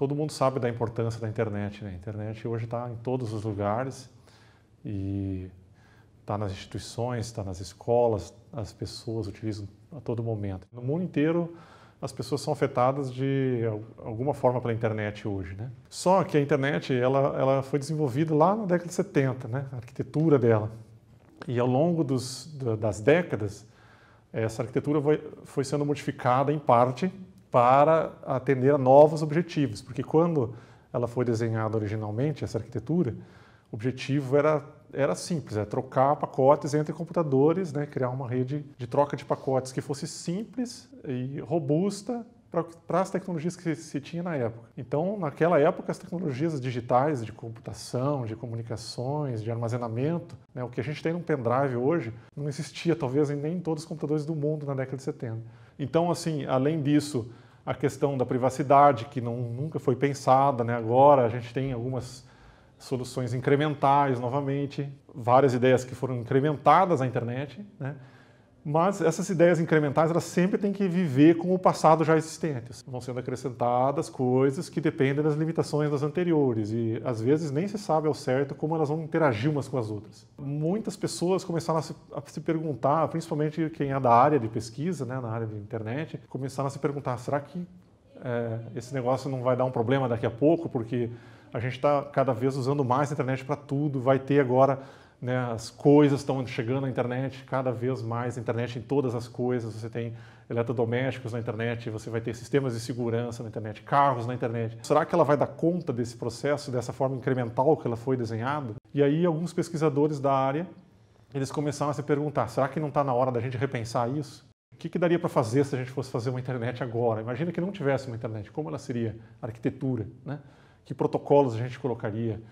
todo mundo sabe da importância da internet, né? A internet hoje está em todos os lugares e está nas instituições, está nas escolas, as pessoas utilizam a todo momento. No mundo inteiro, as pessoas são afetadas de alguma forma pela internet hoje, né? Só que a internet, ela foi desenvolvida lá na década de 70, né? A arquitetura dela. E ao longo das décadas, essa arquitetura foi sendo modificada em parte para atender a novos objetivos, porque quando ela foi desenhada originalmente, essa arquitetura, o objetivo era simples, trocar pacotes entre computadores, né, criar uma rede de troca de pacotes que fosse simples e robusta para as tecnologias que se tinha na época. Então, naquela época, as tecnologias digitais de computação, de comunicações, de armazenamento, né, o que a gente tem num pendrive hoje, não existia talvez nem em todos os computadores do mundo na década de 70. Então, assim, além disso, a questão da privacidade, que nunca foi pensada, né, agora a gente tem algumas soluções incrementais novamente, várias ideias que foram incrementadas na internet, né? Mas essas ideias incrementais, elas sempre têm que viver com o passado já existente. Vão sendo acrescentadas coisas que dependem das limitações das anteriores e, às vezes, nem se sabe ao certo como elas vão interagir umas com as outras. Muitas pessoas começaram a se perguntar, principalmente quem é da área de pesquisa, né, na área de internet, começaram a se perguntar, será que esse negócio não vai dar um problema daqui a pouco? Porque a gente está cada vez usando mais a internet para tudo, vai ter agora... Né, as coisas estão chegando na internet, cada vez mais internet em todas as coisas, você tem eletrodomésticos na internet, você vai ter sistemas de segurança na internet, carros na internet. Será que ela vai dar conta desse processo, dessa forma incremental que ela foi desenhada? E aí alguns pesquisadores da área, eles começaram a se perguntar, será que não está na hora da gente repensar isso? O que daria para fazer se a gente fosse fazer uma internet agora? Imagina que não tivesse uma internet, como ela seria? A arquitetura, né? Que protocolos a gente colocaria?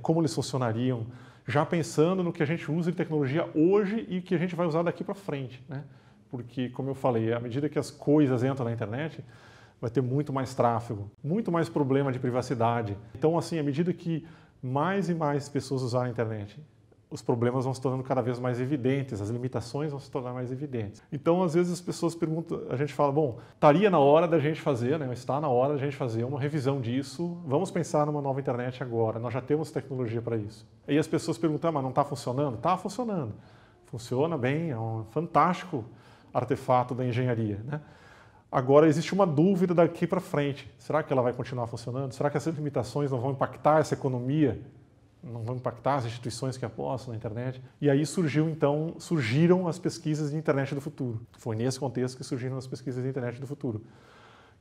Como eles funcionariam? Já pensando no que a gente usa de tecnologia hoje e que a gente vai usar daqui para frente, né? Porque, como eu falei, à medida que as coisas entram na internet, vai ter muito mais tráfego, muito mais problema de privacidade. Então, assim, à medida que mais e mais pessoas usarem a internet, os problemas vão se tornando cada vez mais evidentes, as limitações vão se tornar mais evidentes. Então, às vezes as pessoas perguntam, a gente fala, bom, estaria na hora da gente fazer, né? Está na hora da gente fazer uma revisão disso, vamos pensar numa nova internet agora, nós já temos tecnologia para isso. E as pessoas perguntam, mas não está funcionando? Está funcionando. Funciona bem, é um fantástico artefato da engenharia, né? Agora, existe uma dúvida daqui para frente. Será que ela vai continuar funcionando? Será que essas limitações não vão impactar essa economia? Não vão impactar as instituições que apostam na internet? E aí surgiram as pesquisas de internet do futuro. Foi nesse contexto que surgiram as pesquisas de internet do futuro,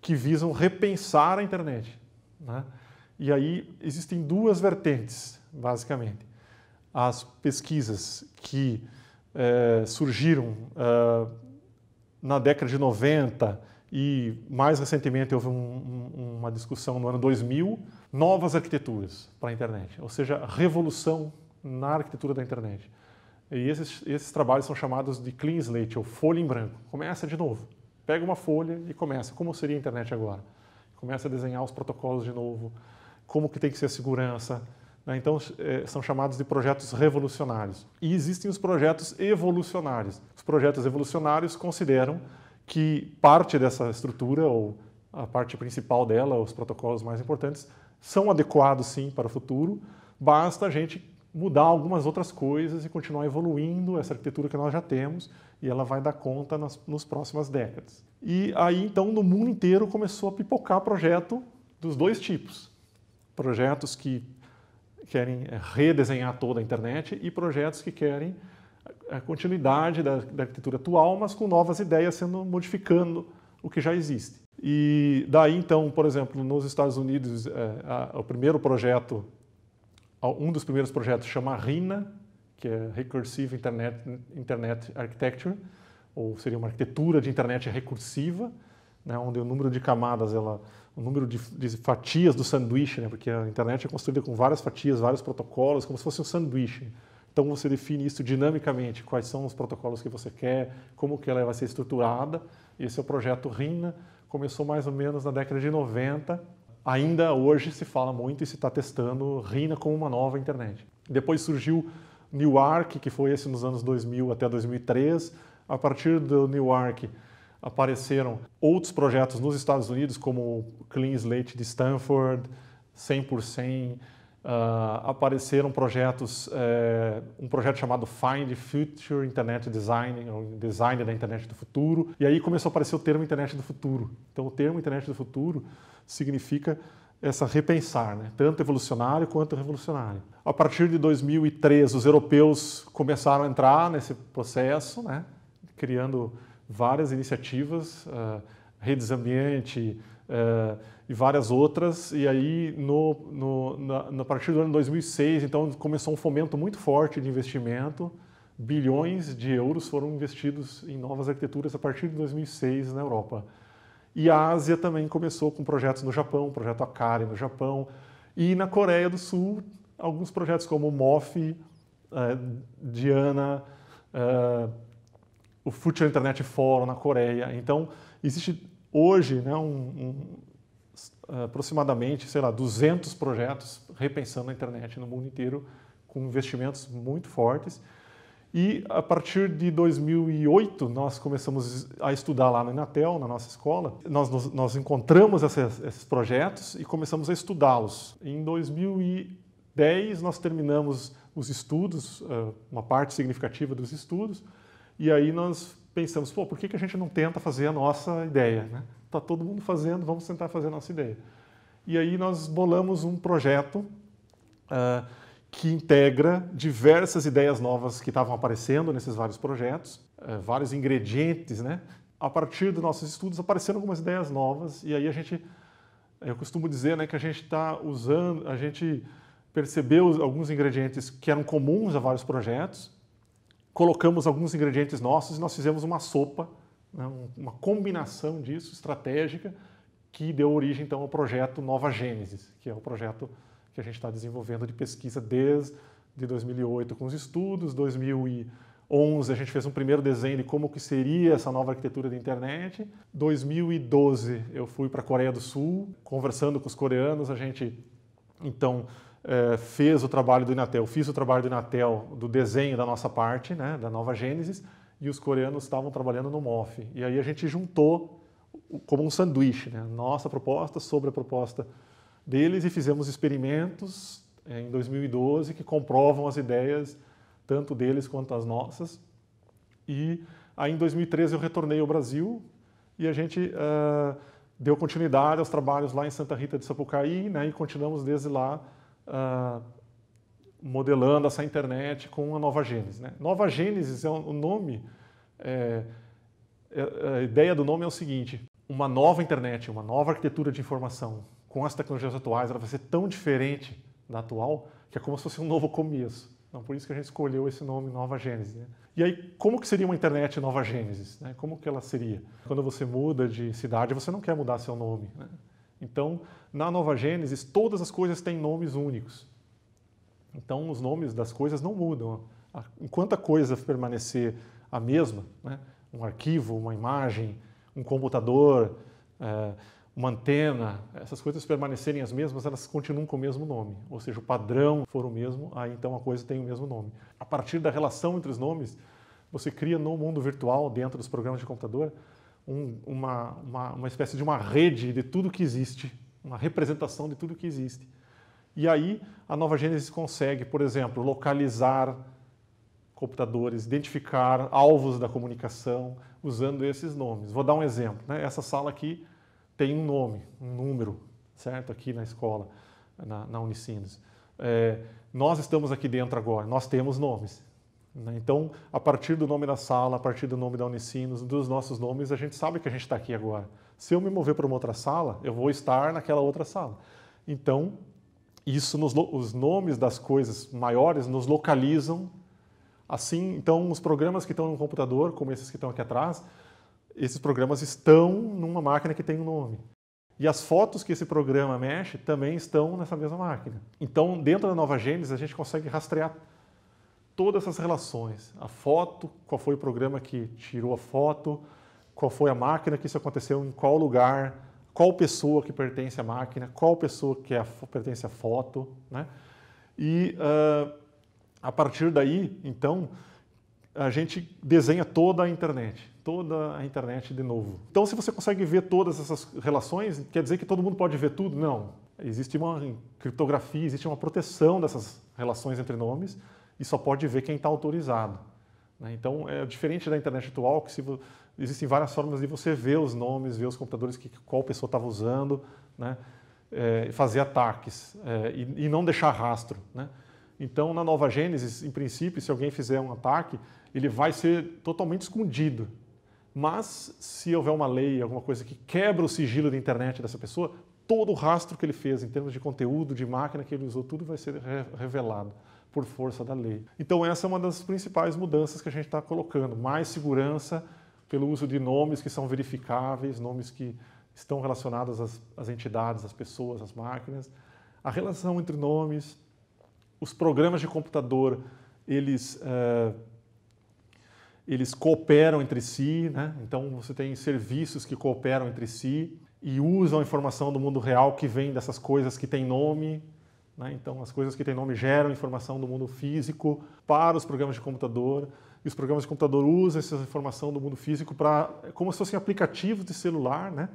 que visam repensar a internet, né? E aí existem duas vertentes, basicamente. As pesquisas que surgiram na década de 90 e mais recentemente houve uma discussão no ano 2000, novas arquiteturas para a internet, ou seja, revolução na arquitetura da internet. E esses trabalhos são chamados de clean slate, ou folha em branco. Começa de novo, pega uma folha e começa. Como seria a internet agora? Começa a desenhar os protocolos de novo, como que tem que ser a segurança, né? Então, são chamados de projetos revolucionários. E existem os projetos evolucionários. Os projetos evolucionários consideram que parte dessa estrutura, ou a parte principal dela, os protocolos mais importantes, são adequados sim para o futuro, basta a gente mudar algumas outras coisas e continuar evoluindo essa arquitetura que nós já temos e ela vai dar conta nas próximas décadas. E aí então no mundo inteiro começou a pipocar projeto dos dois tipos. Projetos que querem redesenhar toda a internet e projetos que querem a continuidade da arquitetura atual, mas com novas ideias modificando o que já existe. E daí então, por exemplo, nos Estados Unidos, o primeiro projeto, um dos primeiros projetos chama RINA, que é Recursive Internet Architecture, ou seria uma arquitetura de internet recursiva, né, onde o número de camadas, o número de fatias do sanduíche, né, porque a internet é construída com várias fatias, vários protocolos, como se fosse um sanduíche. Então você define isso dinamicamente, quais são os protocolos que você quer, como que ela vai ser estruturada. Esse é o projeto RINA, começou mais ou menos na década de 90. Ainda hoje se fala muito e se está testando RINA como uma nova internet. Depois surgiu Newark, que foi esse nos anos 2000 até 2003. A partir do Newark, apareceram outros projetos nos Estados Unidos, como o Clean Slate de Stanford, 100%. Apareceram projetos, um projeto chamado Find Future Internet Design, o design da internet do futuro, e aí começou a aparecer o termo internet do futuro. Então o termo internet do futuro significa essa repensar, né? Tanto evolucionário quanto revolucionário. A partir de 2003, os europeus começaram a entrar nesse processo, né? Criando várias iniciativas, redes ambiente, e várias outras, e aí a partir do ano 2006, então começou um fomento muito forte de investimento, bilhões de euros foram investidos em novas arquiteturas a partir de 2006 na Europa. E a Ásia também começou com projetos no Japão, o projeto Akari no Japão, e na Coreia do Sul, alguns projetos como o MOF, Diana, o Future Internet Forum na Coreia. Então, existe hoje, né, aproximadamente, sei lá, 200 projetos repensando a internet no mundo inteiro, com investimentos muito fortes. E a partir de 2008, nós começamos a estudar lá no Inatel, na nossa escola. Nós encontramos esses projetos e começamos a estudá-los. Em 2010, nós terminamos os estudos, uma parte significativa dos estudos, e aí nós pensamos, pô, por que a gente não tenta fazer a nossa ideia, né? Está todo mundo fazendo, vamos tentar fazer a nossa ideia. E aí nós bolamos um projeto que integra diversas ideias novas que estavam aparecendo nesses vários projetos, vários ingredientes, né? A partir dos nossos estudos apareceram algumas ideias novas e aí eu costumo dizer, né, que a gente percebeu alguns ingredientes que eram comuns a vários projetos, colocamos alguns ingredientes nossos e nós fizemos uma sopa, né, uma combinação disso, estratégica, que deu origem então ao projeto Nova Gênesis, que é o projeto que a gente está desenvolvendo de pesquisa desde 2008 com os estudos. 2011 a gente fez um primeiro desenho de como que seria essa nova arquitetura da internet. 2012 eu fui para a Coreia do Sul, conversando com os coreanos, a gente então fez o trabalho do Inatel, fiz o trabalho do Inatel do desenho da nossa parte, né, da Nova Gênesis, e os coreanos estavam trabalhando no MOF. E aí a gente juntou como um sanduíche, né, nossa proposta sobre a proposta deles e fizemos experimentos em 2012 que comprovam as ideias tanto deles quanto as nossas. E aí em 2013 eu retornei ao Brasil e a gente deu continuidade aos trabalhos lá em Santa Rita de Sapucaí, né, e continuamos desde lá modelando essa internet com a Nova Gênesis, né? Nova Gênesis é o nome, a ideia do nome é o seguinte: uma nova internet, uma nova arquitetura de informação com as tecnologias atuais, ela vai ser tão diferente da atual que é como se fosse um novo começo. Então, por isso que a gente escolheu esse nome Nova Gênesis, né? E aí, como que seria uma internet Nova Gênesis, né? Como que ela seria? Quando você muda de cidade, você não quer mudar seu nome, né? Então, na Nova Gênesis, todas as coisas têm nomes únicos. Então, os nomes das coisas não mudam. Enquanto a coisa permanecer a mesma, né? Um arquivo, uma imagem, um computador, uma antena, essas coisas permanecerem as mesmas, elas continuam com o mesmo nome. Ou seja, o padrão for o mesmo, aí então a coisa tem o mesmo nome. A partir da relação entre os nomes, você cria no mundo virtual, dentro dos programas de computador, uma espécie de uma rede de tudo que existe, uma representação de tudo que existe. E aí a Nova Gênesis consegue, por exemplo, localizar computadores, identificar alvos da comunicação usando esses nomes. Vou dar um exemplo, né? Essa sala aqui tem um nome, um número, certo? Aqui na escola, na Unicinos. Nós estamos aqui dentro agora, nós temos nomes, né? Então, a partir do nome da sala, a partir do nome da Unicinos, dos nossos nomes, a gente sabe que a gente está aqui agora. Se eu me mover para uma outra sala, eu vou estar naquela outra sala. Então, os nomes das coisas maiores nos localizam. Assim, então, os programas que estão no computador, como esses que estão aqui atrás, esses programas estão numa máquina que tem um nome. E as fotos que esse programa mexe também estão nessa mesma máquina. Então, dentro da Nova Gênesis, a gente consegue rastrear todas essas relações. A foto, qual foi o programa que tirou a foto, qual foi a máquina que isso aconteceu, em qual lugar, qual pessoa que pertence à máquina, qual pessoa que pertence à foto, né? E a partir daí, então, a gente desenha toda a internet. toda a internet de novo. Então, se você consegue ver todas essas relações, quer dizer que todo mundo pode ver tudo? Não. Existe uma criptografia, existe uma proteção dessas relações entre nomes e só pode ver quem está autorizado. Então, é diferente da internet atual, que existem várias formas de você ver os nomes, ver os computadores que qual pessoa estava usando, né? Fazer ataques e não deixar rastro, né? Então, na Nova Gênesis, em princípio, se alguém fizer um ataque, ele vai ser totalmente escondido. Mas, se houver uma lei, alguma coisa que quebra o sigilo da internet dessa pessoa, todo o rastro que ele fez, em termos de conteúdo, de máquina que ele usou, tudo vai ser revelado por força da lei. Então, essa é uma das principais mudanças que a gente está colocando. Mais segurança pelo uso de nomes que são verificáveis, nomes que estão relacionados às entidades, às pessoas, às máquinas. A relação entre nomes. Os programas de computador, eles cooperam entre si, né? Então você tem serviços que cooperam entre si e usam a informação do mundo real que vem dessas coisas que têm nome, né? Então as coisas que têm nome geram informação do mundo físico para os programas de computador e os programas de computador usam essa informação do mundo físico como se fossem aplicativos de celular, né?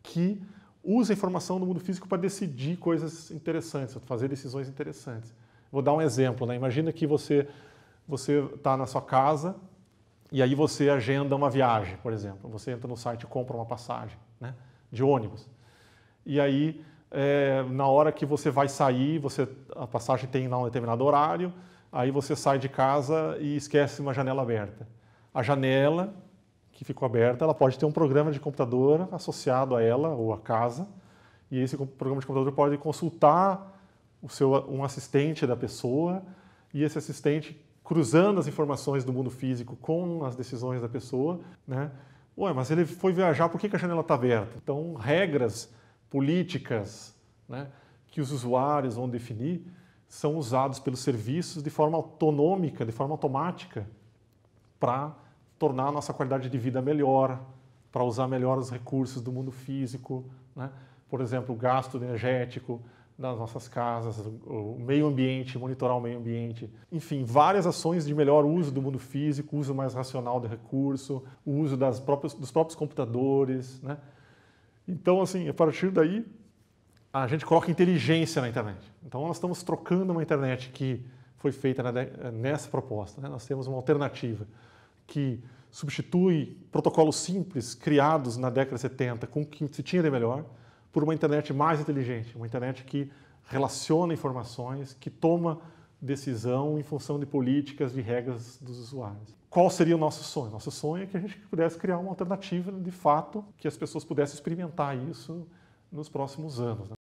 Que usam a informação do mundo físico para decidir coisas interessantes, fazer decisões interessantes. Vou dar um exemplo, né? Imagina que você está na sua casa e aí você agenda uma viagem, por exemplo. Você entra no site e compra uma passagem, né, de ônibus. E aí, na hora que você vai sair, a passagem tem lá um determinado horário, aí você sai de casa e esquece uma janela aberta. A janela que ficou aberta, ela pode ter um programa de computador associado a ela ou a casa, e esse programa de computador pode consultar um assistente da pessoa, e esse assistente cruzando as informações do mundo físico com as decisões da pessoa, né? Ué, mas ele foi viajar, por que a janela está aberta? Então, regras políticas, né, que os usuários vão definir são usados pelos serviços de forma autonômica, de forma automática, para tornar a nossa qualidade de vida melhor, para usar melhor os recursos do mundo físico, né? Por exemplo, o gasto energético nas nossas casas, o meio ambiente, monitorar o meio ambiente. Enfim, várias ações de melhor uso do mundo físico, uso mais racional do recurso, o uso dos próprios computadores, né? Então, assim, a partir daí, a gente coloca inteligência na internet. Então, nós estamos trocando uma internet que foi feita nessa proposta, né? Nós temos uma alternativa que substitui protocolos simples criados na década de 70 com o que se tinha de melhor, por uma internet mais inteligente, uma internet que relaciona informações, que toma decisão em função de políticas, de regras dos usuários. Qual seria o nosso sonho? Nosso sonho é que a gente pudesse criar uma alternativa de fato, que as pessoas pudessem experimentar isso nos próximos anos, né?